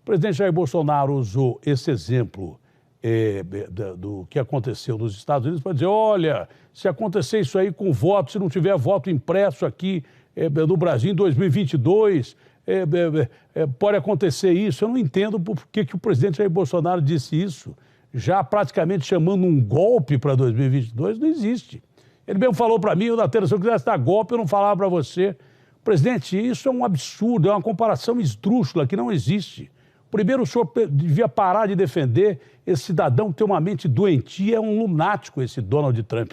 presidente Jair Bolsonaro usou esse exemplo do que aconteceu nos Estados Unidos para dizer, olha, se acontecer isso aí com voto, se não tiver voto impresso aqui no Brasil em 2022, pode acontecer isso. Eu não entendo por que o presidente Jair Bolsonaro disse isso, já praticamente chamando um golpe para 2022, não existe. Ele mesmo falou para mim, Datena, se eu quisesse dar golpe, eu não falava para você. Presidente, isso é um absurdo, é uma comparação esdrúxula que não existe. Primeiro, o senhor devia parar de defender esse cidadão que tem uma mente doentia, é um lunático esse Donald Trump.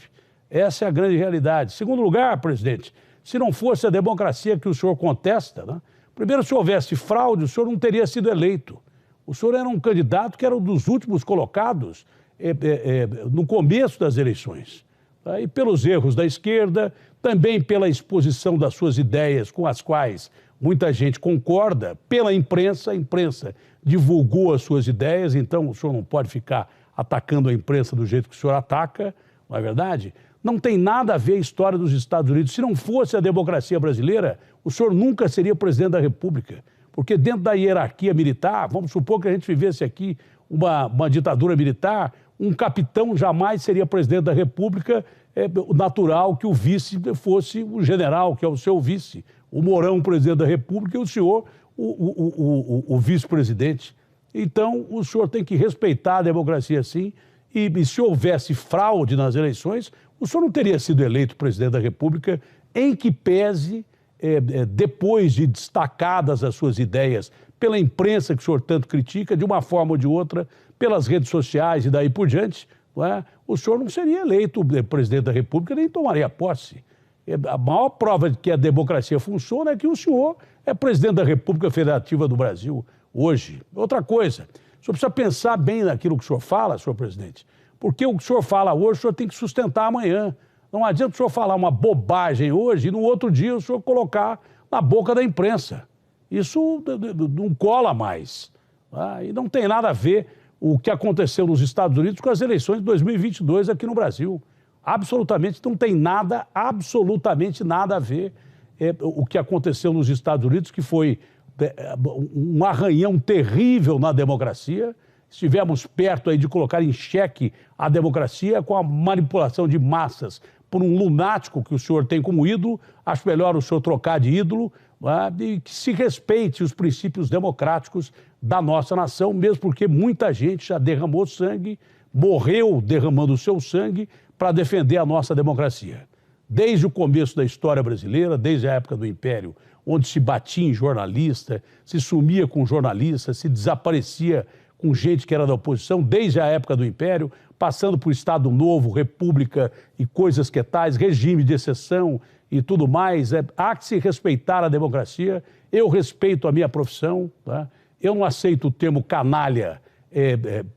Essa é a grande realidade. Segundo lugar, presidente, se não fosse a democracia que o senhor contesta, né? Primeiro, se houvesse fraude, o senhor não teria sido eleito. O senhor era um candidato que era um dos últimos colocados no começo das eleições. E pelos erros da esquerda, também pela exposição das suas ideias com as quais muita gente concorda, pela imprensa, a imprensa divulgou as suas ideias, então o senhor não pode ficar atacando a imprensa do jeito que o senhor ataca, não é verdade? Não tem nada a ver a história dos Estados Unidos. Se não fosse a democracia brasileira, o senhor nunca seria presidente da República, porque dentro da hierarquia militar, vamos supor que a gente vivesse aqui uma ditadura militar, um capitão jamais seria presidente da República, é natural que o vice fosse o general, que é o seu vice, o Mourão, presidente da República, e o senhor, o vice-presidente. Então, o senhor tem que respeitar a democracia, sim, e se houvesse fraude nas eleições, o senhor não teria sido eleito presidente da República, em que pese, depois de destacadas as suas ideias pela imprensa que o senhor tanto critica, de uma forma ou de outra, pelas redes sociais e daí por diante, não é? O senhor não seria eleito presidente da República, nem tomaria posse. A maior prova de que a democracia funciona é que o senhor é presidente da República Federativa do Brasil hoje. Outra coisa, o senhor precisa pensar bem naquilo que o senhor fala, senhor presidente, porque o que o senhor fala hoje, o senhor tem que sustentar amanhã. Não adianta o senhor falar uma bobagem hoje e no outro dia o senhor colocar na boca da imprensa. Isso não cola mais. Tá? E não tem nada a ver o que aconteceu nos Estados Unidos com as eleições de 2022 aqui no Brasil. Absolutamente, não tem nada, absolutamente nada a ver o que aconteceu nos Estados Unidos, que foi um arranhão terrível na democracia. Estivemos perto aí de colocar em xeque a democracia com a manipulação de massas por um lunático que o senhor tem como ídolo. Acho melhor o senhor trocar de ídolo, e que se respeite os princípios democráticos da nossa nação, mesmo porque muita gente já derramou sangue, morreu derramando o seu sangue para defender a nossa democracia. Desde o começo da história brasileira, desde a época do Império, onde se batia em jornalista, se sumia com jornalista, se desaparecia com gente que era da oposição, desde a época do Império, passando por Estado Novo, República e coisas que tais, regime de exceção e tudo mais. Há que se respeitar a democracia. Eu respeito a minha profissão, tá? Eu não aceito o termo canalha,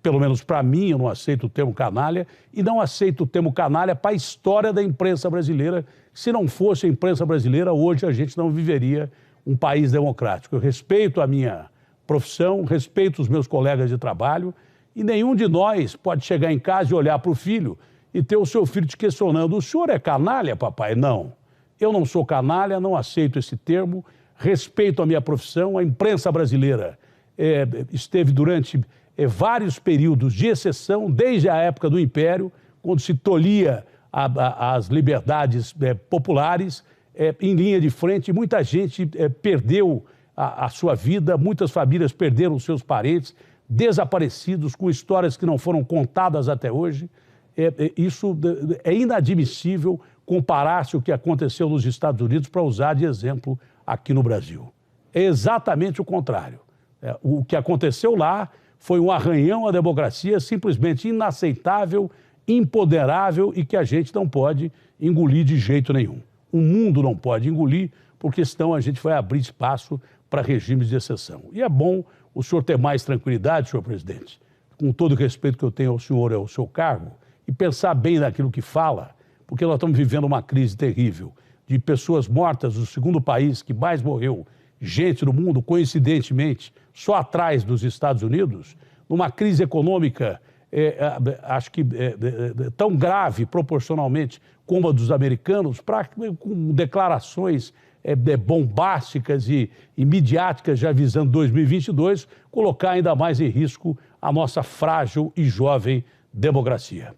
pelo menos para mim, eu não aceito o termo canalha, e não aceito o termo canalha para a história da imprensa brasileira. Se não fosse a imprensa brasileira, hoje a gente não viveria um país democrático. Eu respeito a minha profissão, respeito os meus colegas de trabalho, e nenhum de nós pode chegar em casa e olhar para o filho e ter o seu filho te questionando, o senhor é canalha, papai? Não, eu não sou canalha, não aceito esse termo, respeito a minha profissão. A imprensa brasileira esteve durante vários períodos de exceção, desde a época do Império, quando se tolhia as liberdades populares, em linha de frente. Muita gente perdeu a sua vida, muitas famílias perderam seus parentes, desaparecidos, com histórias que não foram contadas até hoje. Isso é inadmissível comparar-se o que aconteceu nos Estados Unidos para usar de exemplo aqui no Brasil. É exatamente o contrário. O que aconteceu lá foi um arranhão à democracia simplesmente inaceitável, imponderável e que a gente não pode engolir de jeito nenhum. O mundo não pode engolir, porque senão a gente vai abrir espaço para regimes de exceção. E é bom o senhor ter mais tranquilidade, senhor presidente, com todo o respeito que eu tenho ao senhor e ao seu cargo, e pensar bem naquilo que fala, porque nós estamos vivendo uma crise terrível de pessoas mortas, o segundo país que mais morreu gente no mundo, coincidentemente, só atrás dos Estados Unidos, numa crise econômica, acho que tão grave proporcionalmente como a dos americanos, com declarações bombásticas e midiáticas já visando 2022, colocar ainda mais em risco a nossa frágil e jovem democracia.